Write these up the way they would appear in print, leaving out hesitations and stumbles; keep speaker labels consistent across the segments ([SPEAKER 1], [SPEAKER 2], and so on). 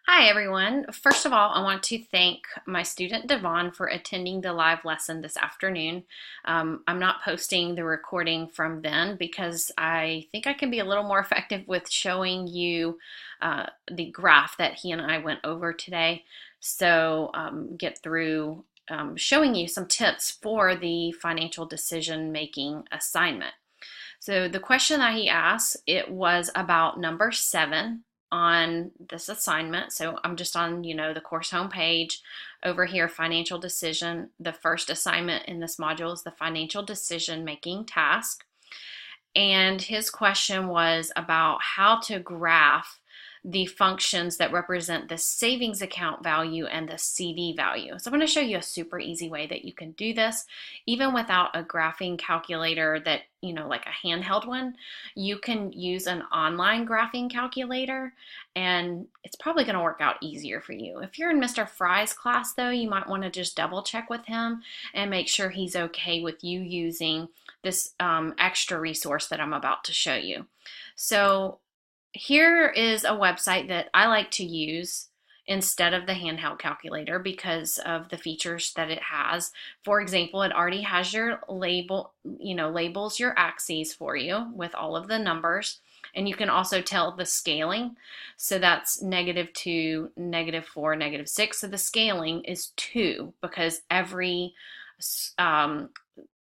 [SPEAKER 1] Hi everyone. First of all, I want to thank my student Devon for attending the live lesson this afternoon. I'm not posting the recording from then because I think I can be a little more effective with showing you the graph that he and I went over today. So get through showing you some tips for the financial decision making assignment. So the question that he asked, it was about number 7 on this assignment. So I'm just on, the course homepage over here, financial decision. The first assignment in this module is the financial decision making task. And his question was about how to graph the functions that represent the savings account value and the CD value. So I'm going to show you a super easy way that you can do this, even without a graphing calculator that, like a handheld one. You can use an online graphing calculator and it's probably going to work out easier for you. If you're in Mr. Fry's class though, you might want to just double check with him and make sure he's okay with you using this extra resource that I'm about to show you. So here is a website that I like to use instead of the handheld calculator because of the features that it has. For example, it already has your labels your axes for you with all of the numbers. And you can also tell the scaling. So that's -2, -4, -6. So the scaling is 2 because every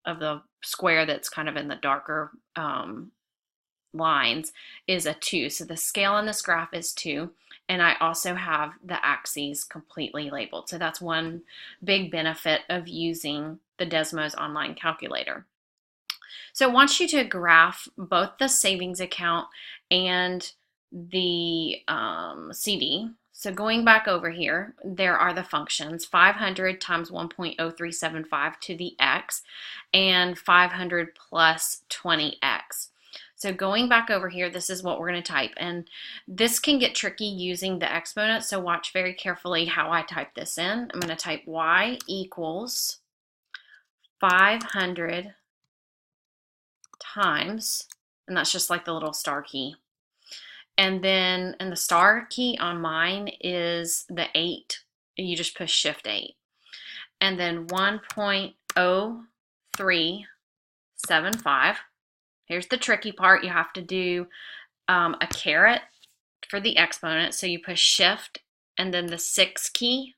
[SPEAKER 1] of the square that's kind of in the darker lines is a 2. So the scale on this graph is 2. And I also have the axes completely labeled. So that's one big benefit of using the Desmos online calculator. So it wants you to graph both the savings account and the CD. So going back over here, there are the functions 500 times 1.0375 to the x and 500 plus 20x. So going back over here, this is what we're going to type. And this can get tricky using the exponent, so watch very carefully how I type this in. I'm going to type y equals 500 times, and that's just like the little star key. And then, and the star key on mine is the 8. You just push shift 8. And then 1.0375. Here's the tricky part. You have to do a caret for the exponent. So you push shift and then the 6 key,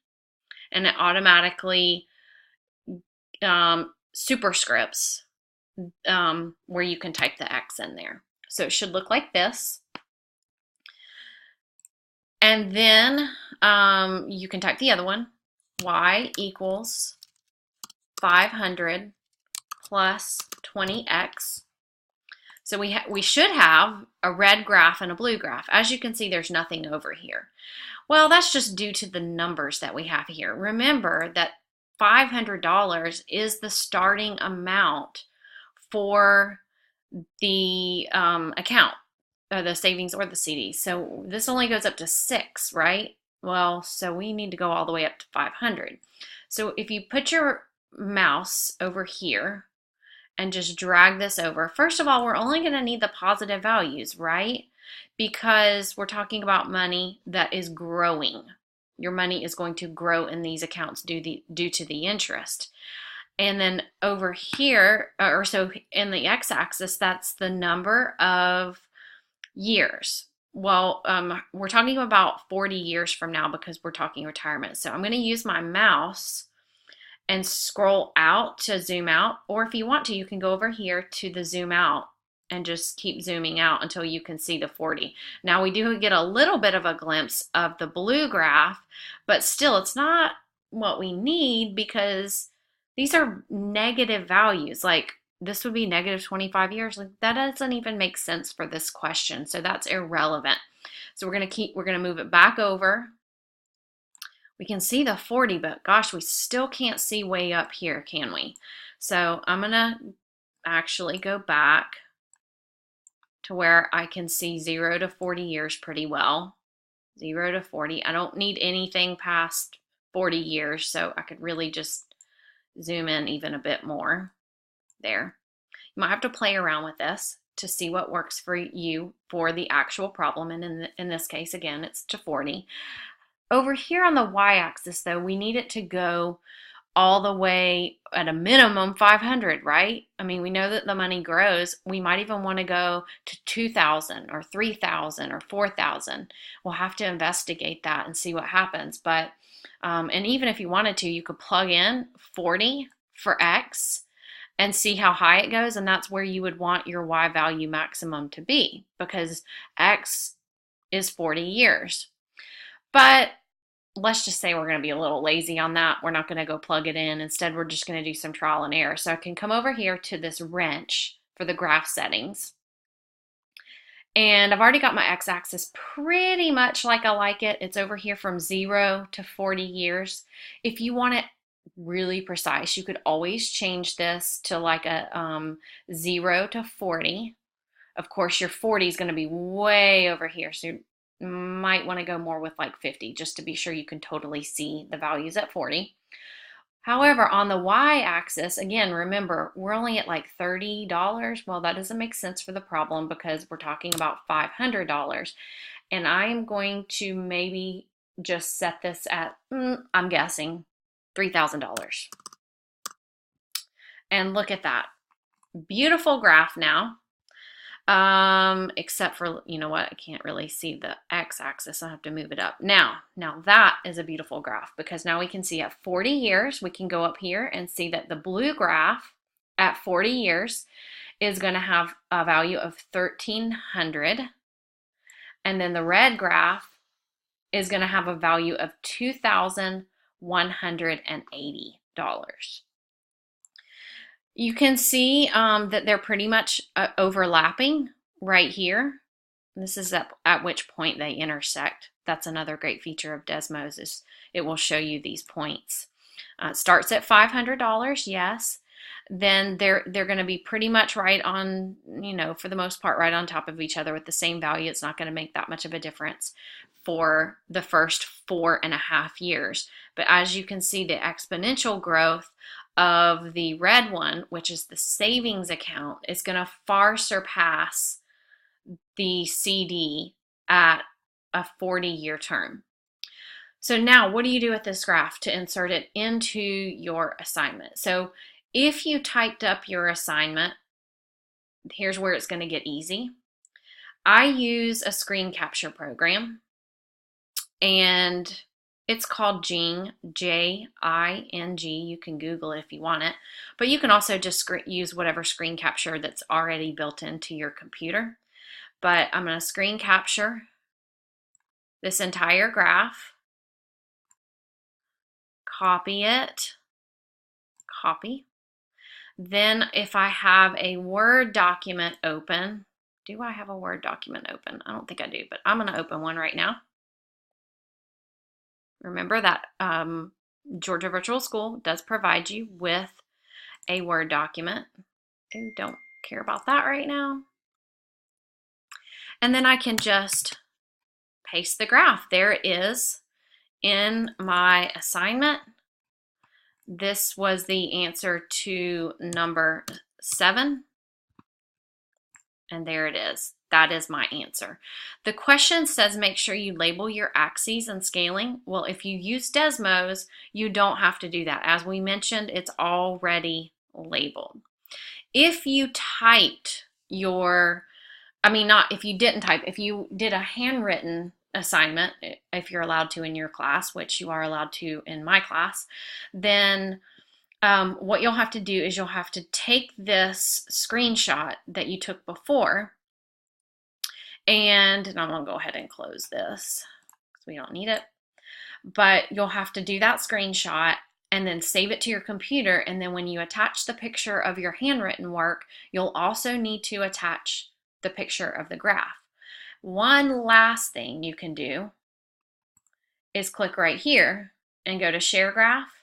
[SPEAKER 1] and it automatically superscripts where you can type the X in there. So it should look like this. And then you can type the other one, y equals 500 plus 20x. So we should have a red graph and a blue graph. As you can see, there's nothing over here. Well, that's just due to the numbers that we have here. Remember that $500 is the starting amount for the account, the savings or the CD. So this only goes up to 6, right? Well, so we need to go all the way up to 500. So if you put your mouse over here and just drag this over, first of all, we're only going to need the positive values, right? Because we're talking about money that is growing. Your money is going to grow in these accounts due to the interest. And then over here, or so in the x-axis, that's the number of years. Well, we're talking about 40 years from now because we're talking retirement. So I'm going to use my mouse and scroll out to zoom out. Or if you want to, you can go over here to the zoom out and just keep zooming out until you can see the 40. Now we do get a little bit of a glimpse of the blue graph, but still it's not what we need because these are negative values. Like this would be -25 years. Like that doesn't even make sense for this question. So that's irrelevant. So we're going to move it back over. We can see the 40, but gosh, we still can't see way up here, can we? So I'm going to actually go back to where I can see 0 to 40 years pretty well. 0 to 40. I don't need anything past 40 years, so I could really just zoom in even a bit more there. You might have to play around with this to see what works for you for the actual problem. And in this case, again, it's to 40. Over here on the y-axis, though, we need it to go all the way at a minimum 500, right? I mean, we know that the money grows. We might even want to go to 2,000 or 3,000 or 4,000. We'll have to investigate that and see what happens. But, and even if you wanted to, you could plug in 40 for X and see how high it goes. And that's where you would want your Y value maximum to be, because X is 40 years. But let's just say we're going to be a little lazy on that. We're not going to go plug it in. Instead, we're just going to do some trial and error. So I can come over here to this wrench for the graph settings. And I've already got my x-axis pretty much like I like it. It's over here from 0 to 40 years. If you want it really precise, you could always change this to like a 0 to 40. Of course, your 40 is going to be way over here. So you might want to go more with like 50 just to be sure you can totally see the values at 40. However, on the y-axis, again, remember, we're only at like $30. Well, that doesn't make sense for the problem because we're talking about $500. And I'm going to maybe just set this at, I'm guessing, $3,000. And look at that. Beautiful graph now. Except for, you know what, I can't really see the x-axis. I have to move it up. Now that is a beautiful graph because now we can see at 40 years, we can go up here and see that the blue graph at 40 years is going to have a value of 1,300. And then the red graph is going to have a value of $2,180. You can see that they're pretty much overlapping right here. This is at which point they intersect. That's another great feature of Desmos is it will show you these points. It starts at $500, yes. Then they're going to be pretty much right on, you know, for the most part, right on top of each other with the same value. It's not going to make that much of a difference for the first 4.5 years. But as you can see, the exponential growth of the red one, which is the savings account, is going to far surpass the CD at a 40-year term. So now what do you do with this graph to insert it into your assignment? So if you typed up your assignment, here's where it's going to get easy. I use a screen capture program, and it's called Jing, J-I-N-G. You can Google it if you want it. But you can also just use whatever screen capture that's already built into your computer. But I'm going to screen capture this entire graph, copy it, copy. Then if I have a Word document open, do I have a Word document open? I don't think I do, but I'm going to open one right now. Remember that Georgia Virtual School does provide you with a Word document. Ooh, don't care about that right now. And then I can just paste the graph. There it is in my assignment. This was the answer to number 7. And there it is. That is my answer. The question says make sure you label your axes and scaling. Well, if you use Desmos, you don't have to do that. As we mentioned, it's already labeled. If you typed your, not if you didn't type, if you did a handwritten assignment, if you're allowed to in your class, which you are allowed to in my class, then what you'll have to do is you'll have to take this screenshot that you took before, and I'm going to go ahead and close this because we don't need it, but you'll have to do that screenshot and then save it to your computer, and then when you attach the picture of your handwritten work, you'll also need to attach the picture of the graph. One last thing you can do is click right here and go to Share Graph.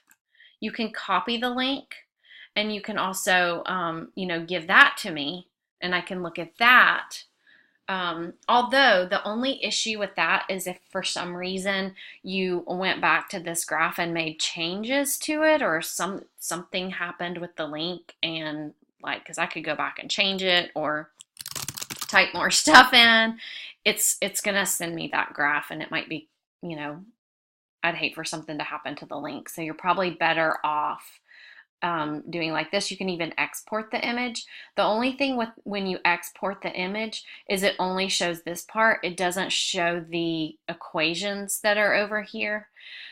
[SPEAKER 1] You can copy the link, and you can also, give that to me, and I can look at that. Although the only issue with that is if for some reason you went back to this graph and made changes to it, or something happened with the link, and because I could go back and change it or type more stuff in, it's gonna send me that graph, and it might be, I'd hate for something to happen to the link. So you're probably better off doing like this. You can even export the image. The only thing with when you export the image is it only shows this part. It doesn't show the equations that are over here.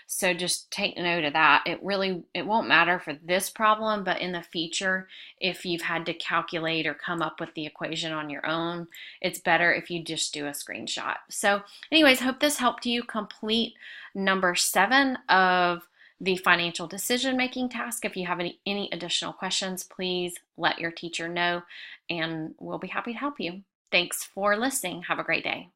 [SPEAKER 1] So just take note of that. It won't matter for this problem, but in the future, if you've had to calculate or come up with the equation on your own, it's better if you just do a screenshot. So anyways, hope this helped you complete number 7 of the financial decision making task. If you have any additional questions, please let your teacher know and we'll be happy to help you. Thanks for listening. Have a great day.